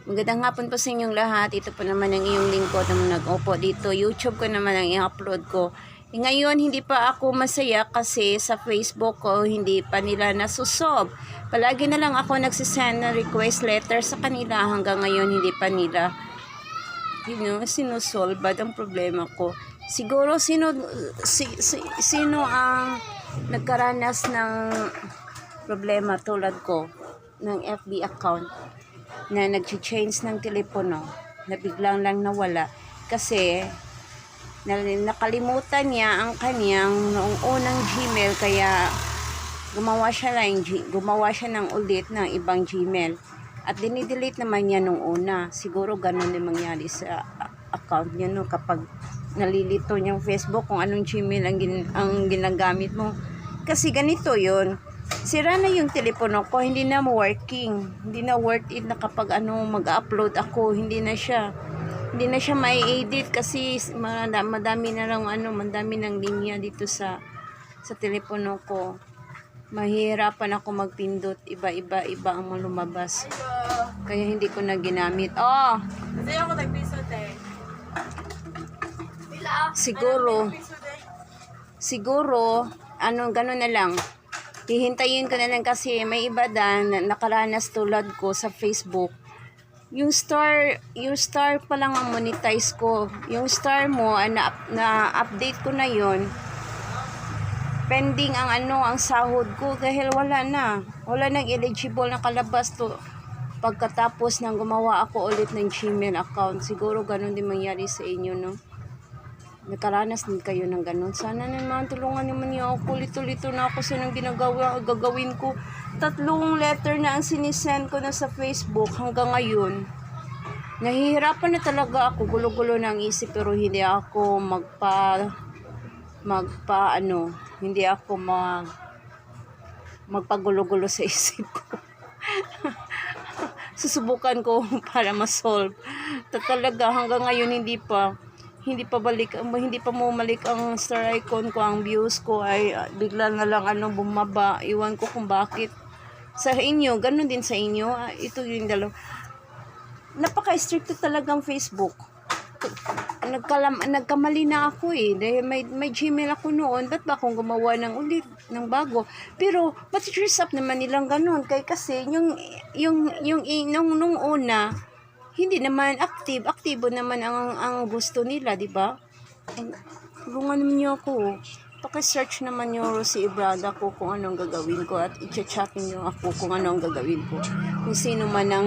Magandang hapon po sa inyong lahat. Ito po naman ang iyong lingkod na nag-upo dito. YouTube ko naman ang i-upload ko. Ngayon, hindi pa ako masaya kasi sa Facebook ko, hindi pa nila nasusolve. Palagi na lang ako nagsisend ng request letter sa kanila. Hanggang ngayon, hindi pa nila sinusolve ang problema ko. Siguro, sino ang nagkaranas ng problema tulad ko ng FB account na nag-change ng telepono na biglang lang nawala kasi nakalimutan niya ang kanyang noong unang Gmail, kaya gumawa siya ng ulit ng ibang Gmail at dinidelete naman niya nung una. Siguro ganun din mangyari sa account niya kapag nalilito niyang Facebook kung anong Gmail ang ginagamit mo, kasi ganito yun. Sira na yung telepono ko, hindi na working, hindi na worth it na kapag mag-upload ako, hindi na siya mai-edit kasi madami ng linya dito sa telepono ko. Mahirapan ako magpindot, iba ang lumabas. Kaya hindi ko na ginamit. Kasi ako nagpiso Siguro ganun na lang. Hihintayin ko na lang kasi may iba na nakaranas tulad ko sa Facebook. Yung star pa lang ang monetize ko. Yung star mo, na-update ko na yon. Pending ang sahod ko dahil wala nang eligible na kalabas to pagkatapos nang gumawa ako ulit ng Gmail account. Siguro ganun din mangyari sa inyo, no? Nakaranas din kayo ng ganun. Sana naman tulungan naman niyo ako. Lito-lito na ako sa nang gagawin ko. 3 letter na ang sinisend ko na sa Facebook hanggang ngayon. Nahihirapan na talaga ako. Gulo-gulo na ang isip pero hindi ako hindi ako magpagulo-gulo sa isip ko. Susubukan ko para ma-solve. Talaga hanggang ngayon hindi pa bumalik ang star icon ko. Ang views ko ay bigla na lang bumaba. Iwan ko kung bakit. Sa inyo, ganun din sa inyo. Ito yung dalawa. Napaka-stricto talagang Facebook. Nagkamali na ako dahil may Gmail ako noon. Ba't ba akong gumawa ng bago? Pero mati-trace up naman nilang ganun. Kasi nung una, hindi naman aktibo naman ang gusto nila, di ba? Tulungan naman niyo ako. Paki-search naman niyo si Ibrada ko kung anong gagawin ko at i-chat niyo ako kung anong gagawin ko. Kung sino man ang